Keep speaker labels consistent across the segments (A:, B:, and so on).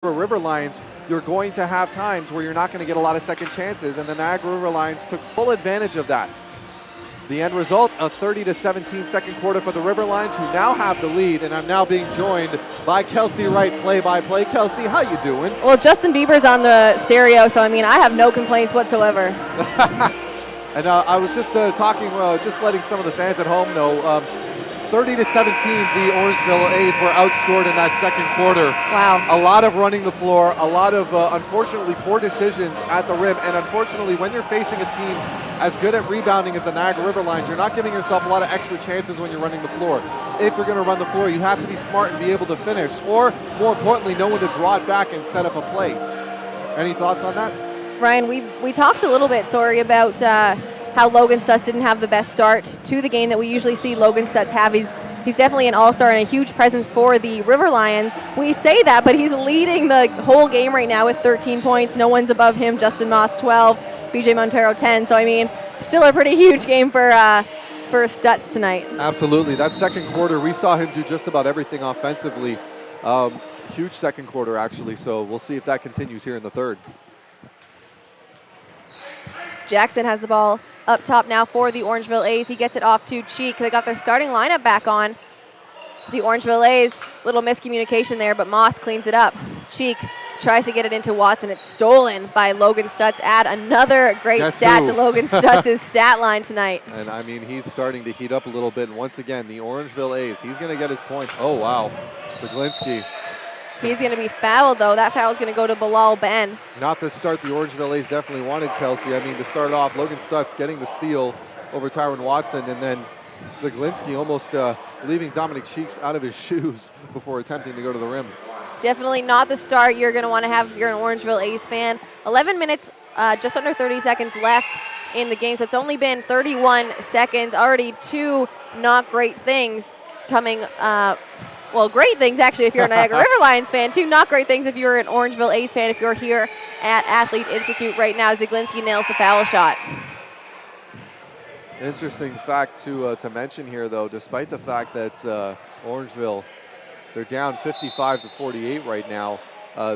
A: River Lions, you're going to have times where you're not going to get a lot of second chances, and the Niagara River Lions took full advantage of that. The end result, a 30-17 second quarter for the River Lions, who now have the lead, and I'm now being joined by Kelsey Wright, play-by-play. Kelsey, how you doing?
B: Well, Justin Bieber's on the stereo, so I mean, I have no complaints whatsoever.
A: And I was just talking, just letting some of the fans at home know, 30-17, the Orangeville A's were outscored in that second quarter.
B: Wow.
A: A lot of running the floor, a lot of, unfortunately, poor decisions at the rim. And unfortunately, when you're facing a team as good at rebounding as the Niagara River Lions, you're not giving yourself a lot of extra chances when you're running the floor. If you're going to run the floor, you have to be smart and be able to finish. Or, more importantly, know when to draw it back and set up a play. Any thoughts on that?
B: Ryan, we talked a little bit, about how Logan Stutz didn't have the best start to the game that we usually see Logan Stutz have. He's definitely an all-star and a huge presence for the River Lions. We say that, but he's leading the whole game right now with 13 points. No one's above him. Justin Moss, 12. BJ Montero, 10. So, I mean, still a pretty huge game for Stutz tonight.
A: Absolutely. That second quarter, we saw him do just about everything offensively. Huge second quarter, actually. So we'll see if that continues here in the third.
B: Jackson has the ball up top now for the Orangeville A's. He gets it off to Cheek. They got their starting lineup back on. The Orangeville A's, little miscommunication there, but Moss cleans it up. Cheek tries to get it into Watson. It's stolen by Logan Stutz. Add another great stat to Logan Stutz's stat line tonight.
A: And I mean, he's starting to heat up a little bit. And once again, the Orangeville A's, he's going to get his points. Oh, wow. Zaglinski.
B: He's going to be fouled, though. That foul is going to go to Bilal Ben.
A: Not the start the Orangeville A's definitely wanted, Kelsey. I mean, to start off, Logan Stutz getting the steal over Tyron Watson, and then Zaglinski almost leaving Dominic Cheeks out of his shoes before attempting to go to the rim.
B: Definitely not the start you're going to want to have if you're an Orangeville A's fan. 11 minutes, just under 30 seconds left in the game, so it's only been 31 seconds. Already two not great things coming well, great things, actually, if you're a Niagara River Lions fan. Two not great things if you're an Orangeville A's fan. If you're here at Athlete Institute right now, Zaglinski nails the foul shot.
A: Interesting fact to mention here, though, despite the fact that Orangeville, they're down 55-48 right now,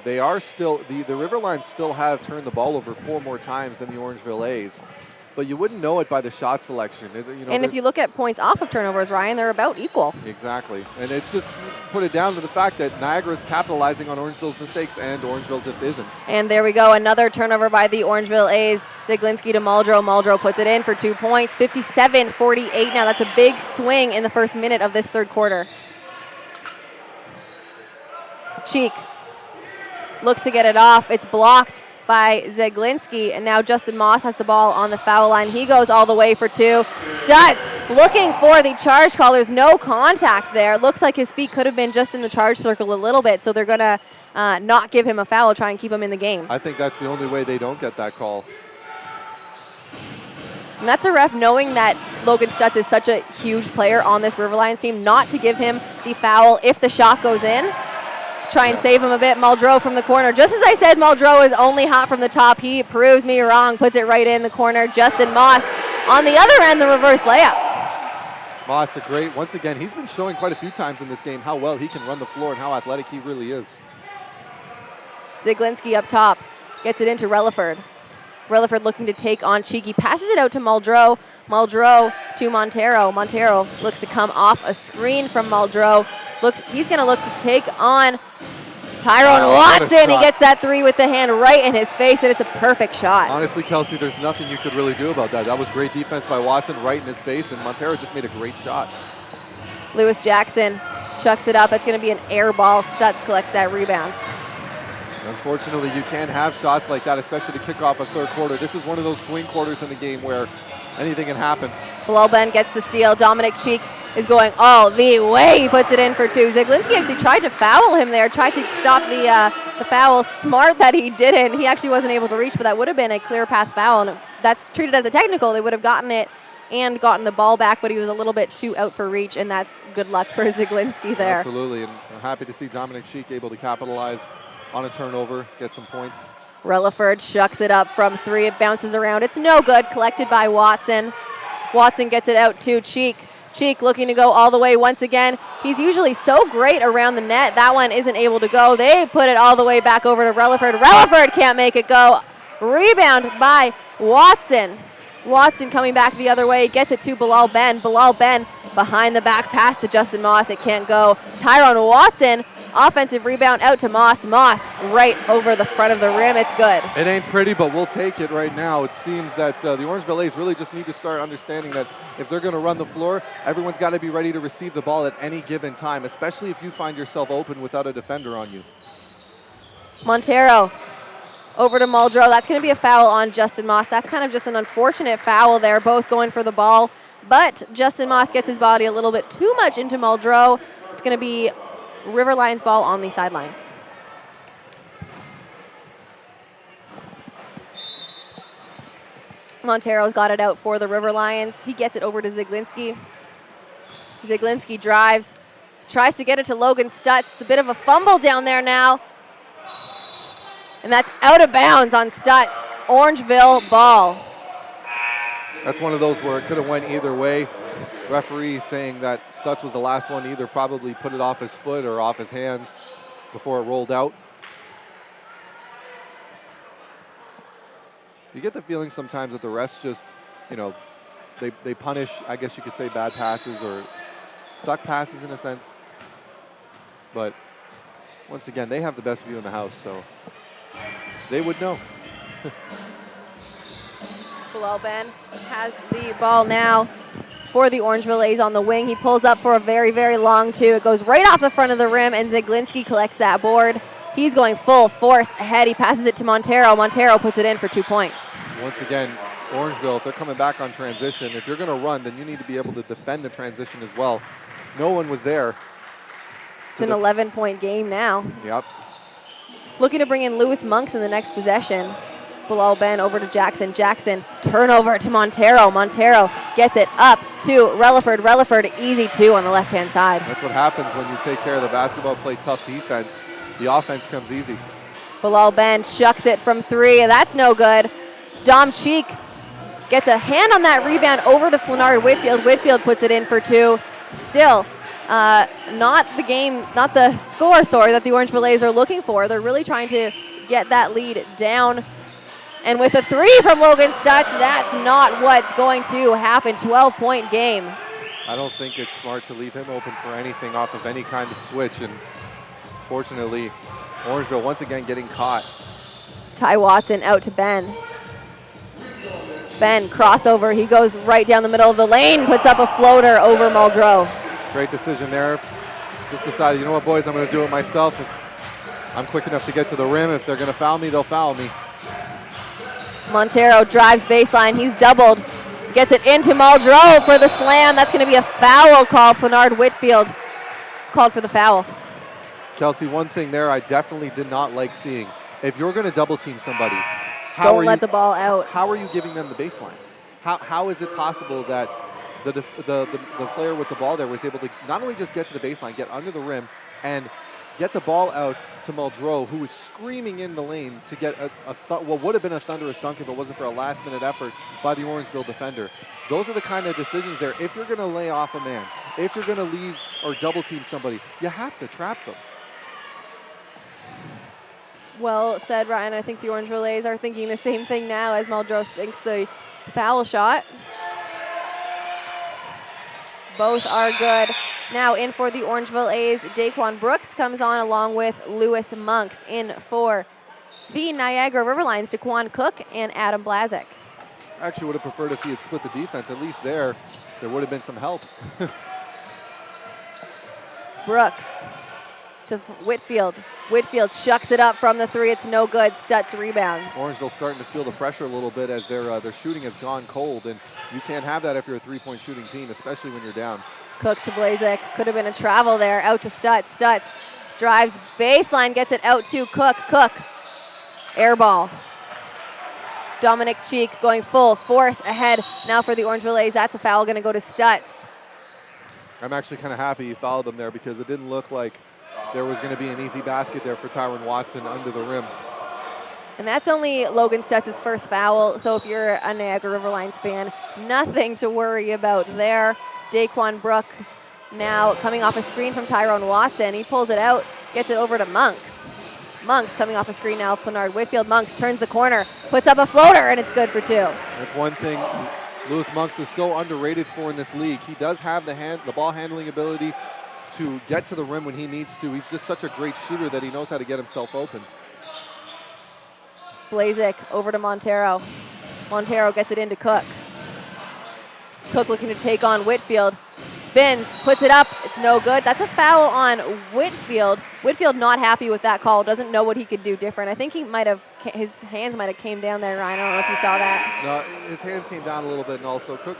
A: they are still, the River Lions still have turned the ball over 4 more times than the Orangeville A's. But you wouldn't know it by the shot selection.
B: And if you look at points off of turnovers, Ryan, they're about equal.
A: Exactly. And it's just put it down to the fact that Niagara's capitalizing on Orangeville's mistakes, and Orangeville just isn't.
B: And there we go. Another turnover by the Orangeville A's. Zaglinski to Muldrow. Muldrow puts it in for 2 points. 57-48 now. That's a big swing in the first minute of this third quarter. Cheek looks to get it off. It's blocked by Zaglinski, and now Justin Moss has the ball on the foul line. He goes all the way for 2. Stutz looking for the charge call. There's no contact there. Looks like his feet could have been just in the charge circle a little bit, so they're going to not give him a foul, try and keep him in the game.
A: I think that's the only way they don't get that call.
B: And that's a ref knowing that Logan Stutz is such a huge player on this River Lions team, not to give him the foul if the shot goes in. Try and save him a bit. Muldrow from the corner. Just as I said, Muldrow is only hot from the top. He proves me wrong, puts it right in the corner. Justin Moss on the other end, the reverse layup.
A: Moss, once again, he's been showing quite a few times in this game how well he can run the floor and how athletic he really is.
B: Zaglinski up top, gets it into Relaford. Relaford looking to take on Cheeky, passes it out to Muldrow. Muldrow to Montero. Montero looks to come off a screen from Muldrow. He's going to look to take on Tyron Watson. He gets that 3 with the hand right in his face, and it's a perfect shot.
A: Honestly, Kelsey, there's nothing you could really do about that. That was great defense by Watson right in his face, and Montero just made a great shot.
B: Lewis Jackson chucks it up. It's going to be an air ball. Stutz collects that rebound.
A: Unfortunately, you can't have shots like that, especially to kick off a third quarter. This is one of those swing quarters in the game where anything can happen.
B: Bilal Ben gets the steal. Dominic Cheek is going all the way. He puts it in for 2. Zaglinski actually tried to foul him there, tried to stop the foul. Smart that he didn't. He actually wasn't able to reach, but that would have been a clear path foul, and that's treated as a technical. They would have gotten it and gotten the ball back, but he was a little bit too out for reach, and that's good luck for Zaglinski there.
A: Absolutely, and I'm happy to see Dominic Cheek able to capitalize on a turnover, get some points.
B: Relaford shucks it up from 3. It bounces around. It's no good. Collected by Watson. Watson gets it out to Cheek. Cheek looking to go all the way once again. He's usually so great around the net. That one isn't able to go. They put it all the way back over to Relaford. Relaford can't make it go. Rebound by Watson. Watson coming back the other way, gets it to Bilal Ben. Bilal Ben behind the back pass to Justin Moss. It can't go. Tyrone Watson, offensive rebound out to Moss. Moss right over the front of the rim. It's good.
A: It ain't pretty, but we'll take it right now. It seems that the Orangeville A's really just need to start understanding that if they're going to run the floor, everyone's got to be ready to receive the ball at any given time, especially if you find yourself open without a defender on you.
B: Montero over to Muldrow. That's going to be a foul on Justin Moss. That's kind of just an unfortunate foul there, both going for the ball. But Justin Moss gets his body a little bit too much into Muldrow. It's going to be River Lions ball on the sideline. Montero's got it out for the River Lions. He gets it over to Ziglinski. Ziglinski drives, tries to get it to Logan Stutz. It's a bit of a fumble down there now. And that's out of bounds on Stutz. Orangeville ball.
A: That's one of those where it could have went either way. Referee saying that Stutz was the last one to either probably put it off his foot or off his hands before it rolled out. You get the feeling sometimes that the refs just, you know, they punish, I guess you could say, bad passes or stuck passes in a sense. But once again, they have the best view in the house, so they would know.
B: Bilal Ben has the ball now for the Orangeville A's on the wing. He pulls up for a very, very long two. It goes right off the front of the rim, and Ziglinski collects that board. He's going full force ahead. He passes it to Montero. Montero puts it in for 2 points.
A: Once again, Orangeville, if they're coming back on transition, if you're going to run, then you need to be able to defend the transition as well. No one was there.
B: It's an 11-point game now.
A: Yep.
B: Looking to bring in Lewis Monks in the next possession. Bilal Ben over to Jackson. Jackson, turnover to Montero. Montero gets it up to Relaford. Relaford, easy two on the left-hand side.
A: That's what happens when you take care of the basketball, play tough defense. The offense comes easy.
B: Bilal Ben shucks it from three. That's no good. Dom Cheek gets a hand on that rebound over to Flanard Whitfield. Whitfield puts it in for two. Still, not the score, that the Orangeville A's are looking for. They're really trying to get that lead down. And with a three from Logan Stutz, that's not what's going to happen. 12-point game.
A: I don't think it's smart to leave him open for anything off of any kind of switch. And fortunately, Orangeville once again getting caught.
B: Ty Watson out to Ben. Ben, crossover. He goes right down the middle of the lane, puts up a floater over Muldrow.
A: Great decision there. Just decided, you know what, boys, I'm going to do it myself. If I'm quick enough to get to the rim. If they're going to foul me, they'll foul me.
B: Montero drives baseline. He's doubled. Gets it into Muldrow for the slam. That's going to be a foul call. Flanard Whitfield called for the foul.
A: Kelsey, one thing there I definitely did not like seeing. If you're going to double team somebody,
B: don't let the ball out.
A: How are you giving them the baseline? How is it possible that the player with the ball there was able to not only just get to the baseline, get under the rim, and get the ball out to Muldrow, who was screaming in the lane to get what would have been a thunderous dunk if it wasn't for a last-minute effort by the Orangeville defender. Those are the kind of decisions there. If you're going to lay off a man, if you're going to leave or double-team somebody, you have to trap them.
B: Well said, Ryan. I think the Orangeville A's are thinking the same thing now as Muldrow sinks the foul shot. Both are good. Now in for the Orangeville A's, Daquan Brooks comes on along with Lewis Monks. In for the Niagara River Lions, Daquan Cook and Adam Blazek.
A: I actually would have preferred if he had split the defense. At least there would have been some help.
B: Brooks to Whitfield. Whitfield chucks it up from the three. It's no good. Stutz rebounds.
A: Orangeville starting to feel the pressure a little bit as their shooting has gone cold, and you can't have that if you're a three-point shooting team, especially when you're down.
B: Cook to Blazek. Could have been a travel there. Out to Stutz. Stutz drives baseline, gets it out to Cook. Cook. Air ball. Dominic Cheek going full force ahead now for the Orangeville A's. That's a foul going to go to Stutz.
A: I'm actually kind of happy you fouled them there because it didn't look like there was going to be an easy basket there for Tyrone Watson under the rim.
B: And that's only Logan Stutz's first foul, so if you're a Niagara River Lions fan, nothing to worry about there. Daquan Brooks. Now coming off a screen from Tyrone Watson. He pulls it out, gets it over to Monks. Monks coming off a screen now, Flanard Whitfield. Monks turns the corner, puts up a floater, and it's good for 2.
A: That's one thing Lewis Monks is so underrated for in this league. He does have the ball handling ability to get to the rim when he needs to. He's just such a great shooter that he knows how to get himself open.
B: Blazik over to Montero. Montero gets it into Cook. Cook looking to take on Whitfield. Spins, puts it up, it's no good. That's a foul on Whitfield. Whitfield not happy with that call, doesn't know what he could do different. I think his hands might have came down there, Ryan. I don't know if you saw that.
A: No, his hands came down a little bit, and also Cook,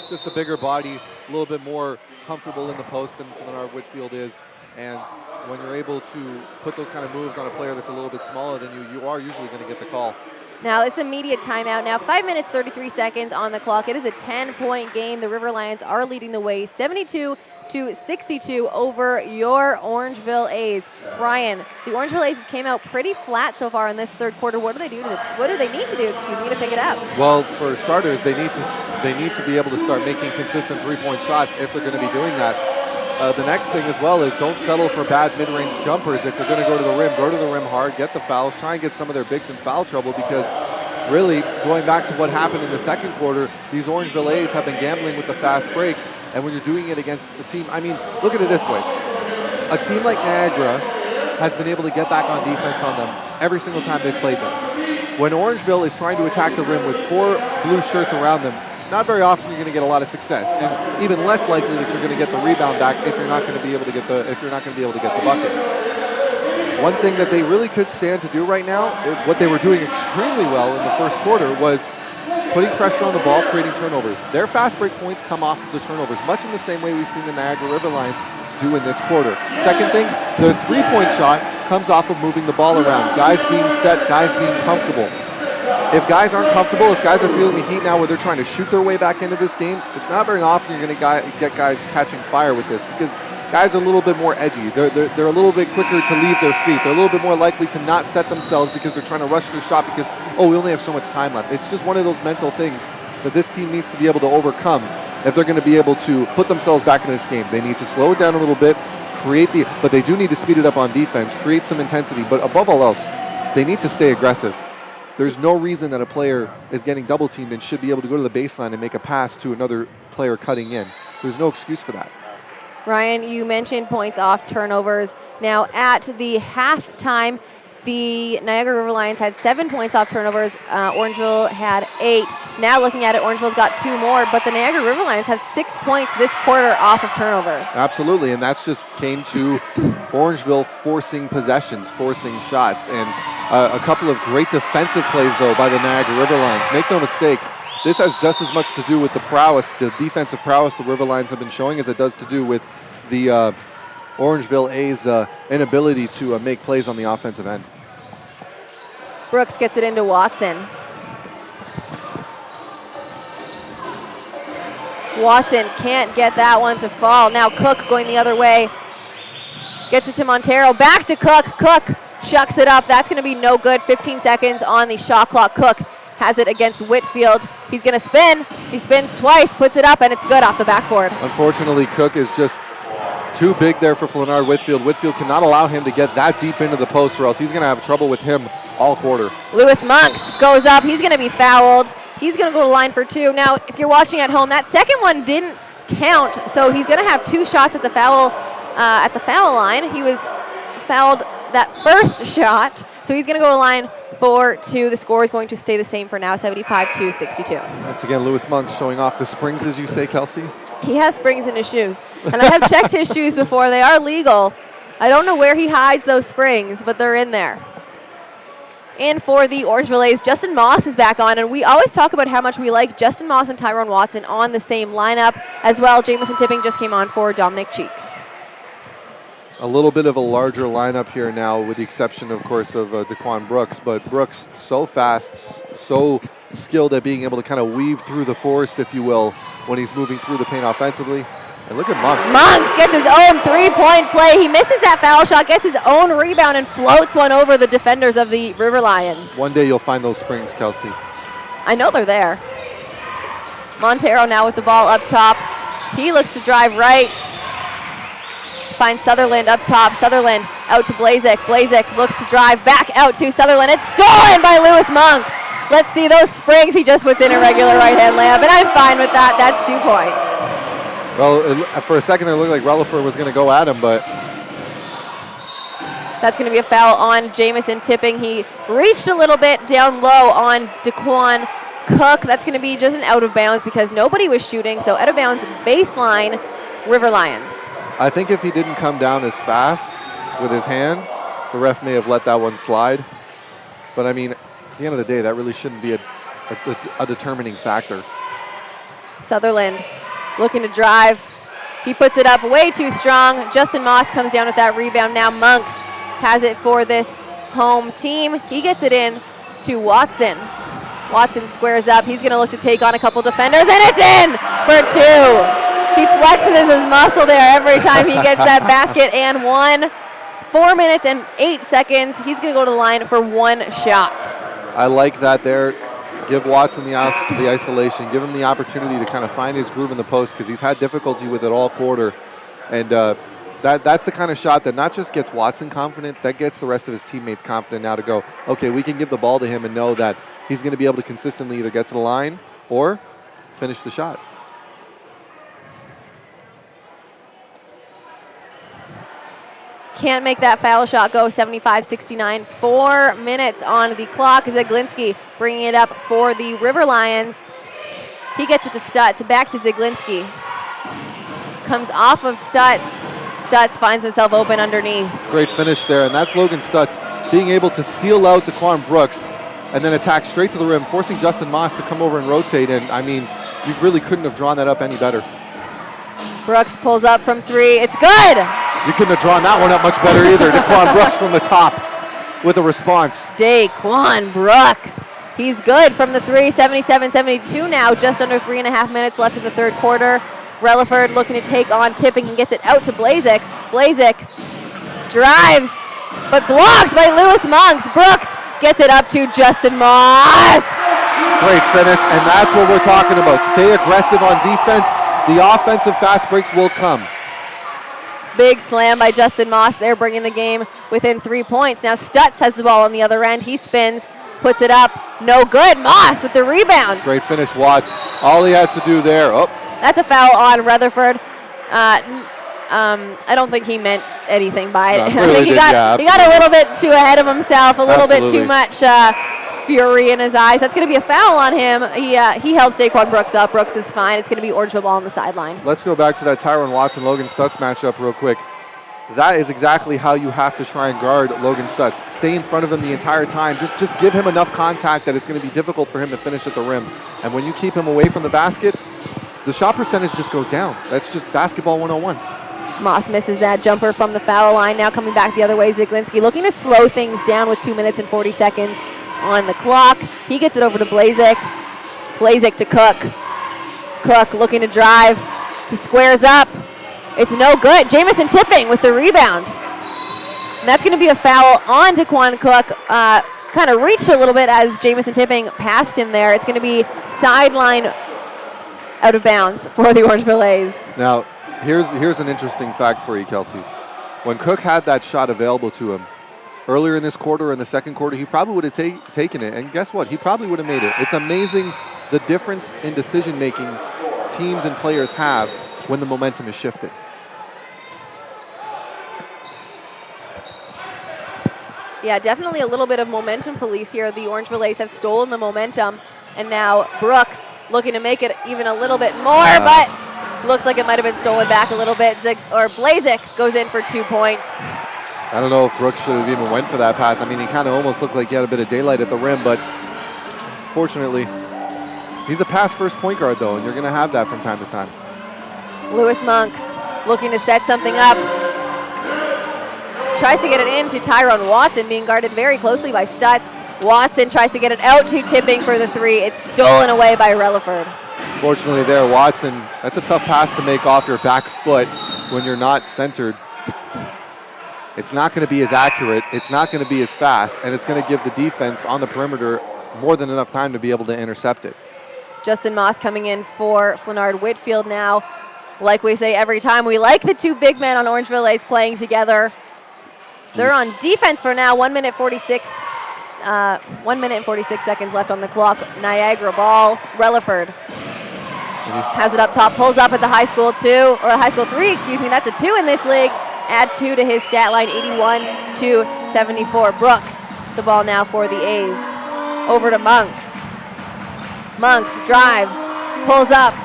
A: just a bigger body, a little bit more comfortable in the post than Flanard Whitfield is. And when you're able to put those kind of moves on a player that's a little bit smaller than you, you are usually going to get the call.
B: Now it's immediate timeout. Now 5 minutes, 33 seconds on the clock. It is a 10-point game. The River Lions are leading the way 72-62 over your Orangeville A's. Ryan, the Orangeville A's came out pretty flat so far in this third quarter. What do they need to do, to pick it up?
A: Well, for starters, they need to be able to start making consistent three-point shots if they're going to be doing that. The next thing as well is don't settle for bad mid-range jumpers. If you're going to go to the rim hard, get the fouls, try and get some of their bigs in foul trouble, because really, going back to what happened in the second quarter, these Orangeville A's have been gambling with the fast break, and when you're doing it against a team, I mean, look at it this way. A team like Niagara has been able to get back on defense on them every single time they've played them. When Orangeville is trying to attack the rim with 4 blue shirts around them, not very often you're going to get a lot of success, and even less likely that you're going to get the rebound back if you're not going to be able to get the bucket. One thing that they really could stand to do right now, what they were doing extremely well in the first quarter, was putting pressure on the ball, creating turnovers. Their fast break points come off of the turnovers, much in the same way we've seen the Niagara River Lions do in this quarter. Second thing, the three-point shot comes off of moving the ball around, guys being set, guys being comfortable. If guys aren't comfortable, if guys are feeling the heat now where they're trying to shoot their way back into this game, it's not very often you're going to get guys catching fire with this, because guys are a little bit more edgy. They're a little bit quicker to leave their feet. They're a little bit more likely to not set themselves because they're trying to rush their shot because, we only have so much time left. It's just one of those mental things that this team needs to be able to overcome if they're going to be able to put themselves back into this game. They need to slow it down a little bit, but they do need to speed it up on defense, create some intensity, but above all else, they need to stay aggressive. There's no reason that a player is getting double teamed and should be able to go to the baseline and make a pass to another player cutting in. There's no excuse for that.
B: Ryan, you mentioned points off turnovers. Now at the halftime, the Niagara River Lions had 7 points off turnovers. Orangeville had 8. Now looking at it, Orangeville's got 2 more, but the Niagara River Lions have 6 points this quarter off of turnovers.
A: Absolutely, and that's just came to Orangeville forcing possessions, forcing shots, and a couple of great defensive plays, though, by the Niagara River Lions. Make no mistake, this has just as much to do with the prowess, the defensive prowess the River Lions have been showing, as it does to do with the Orangeville A's inability to make plays on the offensive end.
B: Brooks gets it into Watson. Watson can't get that one to fall. Now Cook going the other way. Gets it to Montero. Back to Cook. Cook chucks it up. That's going to be no good. 15 seconds on the shot clock. Cook has it against Whitfield. He's going to spin. He spins twice, puts it up, and it's good off the backboard.
A: Unfortunately, Cook is just too big there for Flanard Whitfield. Whitfield cannot allow him to get that deep into the post, or else he's going to have trouble with him all quarter.
B: Lewis Monks goes up. He's going to be fouled. He's going to go to line for 2. Now, if you're watching at home, that second one didn't count, so he's going to have 2 shots at the foul line. He was fouled that first shot, so he's going to go to line for 2. The score is going to stay the same for now, 75-62.
A: Once again, Lewis Monks showing off the springs, as you say, Kelsey.
B: He has springs in his shoes, and I have checked his shoes before. They are legal. I don't know where he hides those springs, but they're in there. And for the Orangeville A's, Justin Moss is back on, and we always talk about how much we like Justin Moss and Tyrone Watson on the same lineup as well. Jamison Tipping just came on for Dominic Cheek.
A: A little bit of a larger lineup here now, with the exception, of course, of Daquan Brooks. But Brooks, so fast, so skilled at being able to kind of weave through the forest, if you will, when he's moving through the paint offensively. And look at Monks.
B: Monks gets his own 3-point play. He misses that foul shot, gets his own rebound, and floats one over the defenders of the River Lions.
A: One day you'll find those springs, Kelsey.
B: I know they're there. Montero now with the ball up top. He looks to drive right. Finds Sutherland up top. Sutherland out to Blazek. Blazek looks to drive back out to Sutherland. It's stolen by Lewis Monks. Let's see those springs. He just puts in a regular right-hand layup, and I'm fine with that. That's 2 points.
A: Well, for a second, it looked like Relaford was going to go at him, but
B: that's going to be a foul on Jamison Tipping. He reached a little bit down low on Daquan Cook. That's going to be just an out of bounds because nobody was shooting. So out of bounds baseline, River Lions.
A: I think if he didn't come down as fast with his hand, the ref may have let that one slide. But I mean, at the end of the day, that really shouldn't be a determining factor.
B: Sutherland looking to drive. He puts it up way too strong. Justin Moss comes down with that rebound. Now Monks has it for this home team. He gets it in to Watson. Watson squares up. He's going to look to take on a couple defenders, and it's in for 2. He flexes his muscle there every time he gets that basket and one. 4 minutes and 8 seconds. He's going to go to the line for 1 shot.
A: I like that there. Give Watson the isolation. Give him the opportunity to kind of find his groove in the post because he's had difficulty with it all quarter. And that's the kind of shot that not just gets Watson confident, that gets the rest of his teammates confident now to go, okay, we can give the ball to him and know that he's going to be able to consistently either get to the line or finish the shot.
B: Can't make that foul shot go. 75-69. 4 minutes on the clock. Zaglinski bringing it up for the River Lions. He gets it to Stutz. Back to Zaglinski. Comes off of Stutz. Stutz finds himself open underneath.
A: Great finish there, and that's Logan Stutz being able to seal out Daquan Brooks and then attack straight to the rim, forcing Justin Moss to come over and rotate. And I mean, you really couldn't have drawn that up any better.
B: Brooks pulls up from 3. It's good.
A: You couldn't have drawn that one up much better either. Daquan Brooks from the top with a response.
B: Daquan Brooks. He's good from the 3. 77-72 now. Just under 3.5 minutes left in the third quarter. Relaford looking to take on Tipping and gets it out to Blazek. Blazek drives, but blocked by Lewis Monks. Brooks gets it up to Justin Moss.
A: Great finish, and that's what we're talking about. Stay aggressive on defense. The offensive fast breaks will come.
B: Big slam by Justin Moss there, bringing the game within 3 points. Now Stutz has the ball on the other end. He spins, puts it up. No good. Moss with the rebound.
A: Great finish, Watts. All he had to do there. Oh.
B: That's a foul on Rutherford. I don't think he meant anything by it.
A: No,
B: I think he got a little bit too ahead of himself, a little bit too much fury in his eyes. That's going to be a foul on him. He helps Daquan Brooks up. Brooks is fine. It's going to be Orangeville ball on the sideline.
A: Let's go back to that Tyrone Watson-Logan Stutz matchup real quick. That is exactly how you have to try and guard Logan Stutz. Stay in front of him the entire time. Just give him enough contact that it's going to be difficult for him to finish at the rim. And when you keep him away from the basket, the shot percentage just goes down. That's just basketball 101.
B: Moss misses that jumper from the foul line. Now coming back the other way, Zaglinski looking to slow things down with 2 minutes and 40 seconds on the clock. He gets it over to Blazek. Blazek to Cook. Cook looking to drive. He squares up. It's no good. Jamison Tipping with the rebound. And that's going to be a foul on Daquan Cook. Kind of reached a little bit as Jamison Tipping passed him there. It's going to be sideline out of bounds for the Orangeville A's.
A: Now, here's an interesting fact for you, Kelsey. When Cook had that shot available to him earlier in this quarter, in the second quarter, he probably would have taken it. And guess what? He probably would have made it. It's amazing the difference in decision-making teams and players have when the momentum is shifted.
B: Yeah, definitely a little bit of momentum police here. The Orangeville A's have stolen the momentum, and now Brooks looking to make it even a little bit more, but looks like it might have been stolen back a little bit. Blazek goes in for 2 points.
A: I don't know if Brooks should have even went for that pass. I mean, he kind of almost looked like he had a bit of daylight at the rim, but fortunately, he's a pass-first point guard, though, and you're going to have that from time to time.
B: Lewis Monks looking to set something up. Tries to get it into Tyrone Watson, being guarded very closely by Stutz. Watson tries to get it out to Tipping for the 3. It's stolen away by Relaford.
A: Fortunately there, Watson, that's a tough pass to make off your back foot when you're not centered. It's not going to be as accurate, it's not going to be as fast, and it's going to give the defense on the perimeter more than enough time to be able to intercept it.
B: Justin Moss coming in for Flanard Whitfield now. Like we say every time, we like the two big men on Orangeville A's playing together. They're on defense for now. 1 minute 46. 1 minute and 46 seconds left on the clock. Niagara ball. Relaford has it up top, pulls up at the high school 2, or the high school 3, excuse me. That's a 2 in this league. Add 2 to his stat line, 81 to 74. Brooks, the ball now for the A's. Over to Monks. Monks drives, pulls up,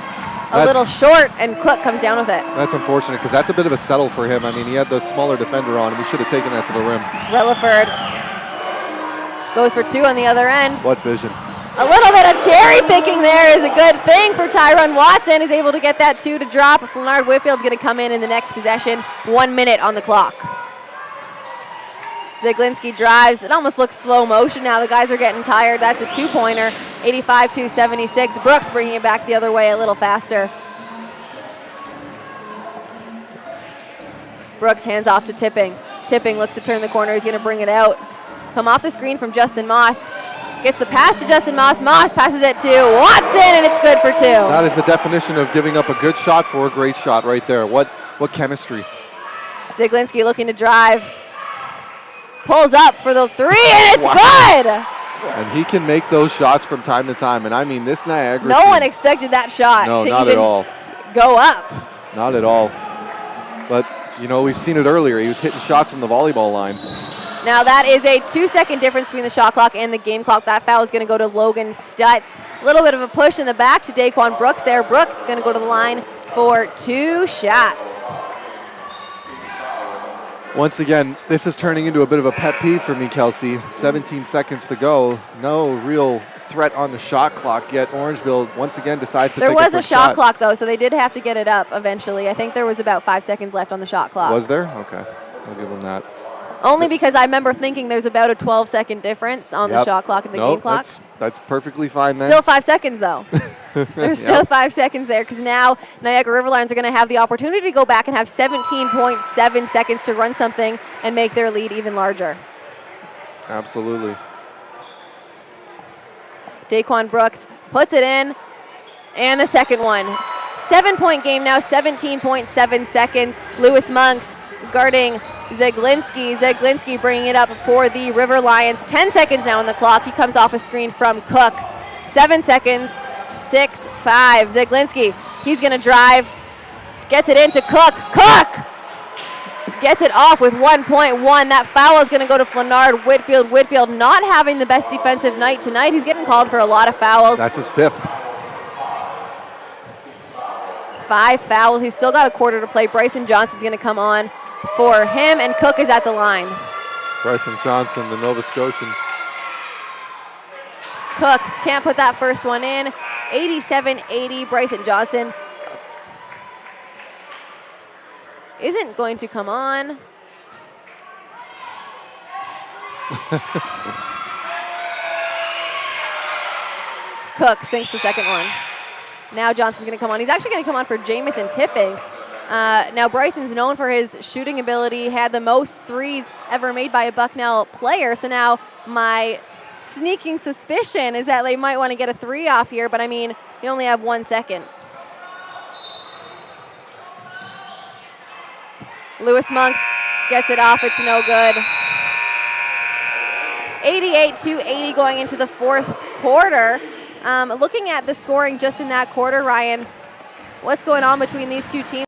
B: a little short, and Cook comes down with it.
A: That's unfortunate because that's a bit of a settle for him. I mean, he had the smaller defender on him. He should have taken that to the rim.
B: Relaford goes for 2 on the other end.
A: What vision.
B: A little bit of cherry picking there is a good thing for Tyrone Watson. He's able to get that 2 to drop. Flanard Whitfield's going to come in the next possession. 1 minute on the clock. Zeglinski drives. It almost looks slow motion now. The guys are getting tired. That's a 2-pointer. 85 to 76. Brooks bringing it back the other way a little faster. Brooks hands off to Tipping. Tipping looks to turn the corner. He's going to bring it out. Come off the screen from Justin Moss. Gets the pass to Justin Moss. Moss passes it to Watson, and it's good for 2.
A: That is the definition of giving up a good shot for a great shot right there. What chemistry.
B: Zeglinski looking to drive. Pulls up for the 3, and it's good!
A: And he can make those shots from time to time. And I mean, this Niagara
B: No
A: team,
B: one expected that shot
A: no,
B: to
A: not
B: even
A: at all.
B: go up.
A: Not at all. But, you know, we've seen it earlier. He was hitting shots from the volleyball line.
B: Now that is a 2-second difference between the shot clock and the game clock. That foul is going to go to Logan Stutz. A little bit of a push in the back to Daquan Brooks there. Brooks going to go to the line for 2 shots.
A: Once again, this is turning into a bit of a pet peeve for me, Kelsey. 17 seconds to go. No real threat on the shot clock, yet Orangeville once again decides to take a quick shot.
B: There was a shot clock, though, so they did have to get it up eventually. I think there was about 5 seconds left on the shot clock.
A: Was there? Okay. I'll give them that.
B: Only because I remember thinking there's about a 12-second difference on the shot clock and the game clock.
A: That's perfectly fine then.
B: Still 5 seconds, though. There's still 5 seconds there because now Niagara Riverlions are going to have the opportunity to go back and have 17.7 seconds to run something and make their lead even larger.
A: Absolutely.
B: Daquan Brooks puts it in, and the second one. 7-point game now, 17.7 seconds. Lewis Monks guarding Zeglinski. Zeglinski bringing it up for the River Lions. 10 seconds now on the clock. He comes off a screen from Cook. 7 seconds. 6-5. Zeglinski, he's going to drive. Gets it into Cook. Cook gets it off with 1.1. That foul is going to go to Flanard Whitfield. Whitfield not having the best defensive night tonight. He's getting called for a lot of fouls.
A: That's his 5th.
B: 5 fouls. He's still got a quarter to play. Bryson Johnson's going to come on for him, and Cook is at the line.
A: Bryson Johnson, the Nova Scotian.
B: Cook can't put that first one in. 87-80. Bryson Johnson isn't going to come on. Cook sinks the second one. Now Johnson's going to come on. He's actually going to come on for Jamison Tipping. Now Bryson's known for his shooting ability, had the most threes ever made by a Bucknell player. So now my sneaking suspicion is that they might want to get a 3 off here, but I mean, you only have 1 second. Lewis Monks gets it off. It's no good. 88-80 going into the fourth quarter. Looking at the scoring just in that quarter, Ryan, what's going on between these two teams?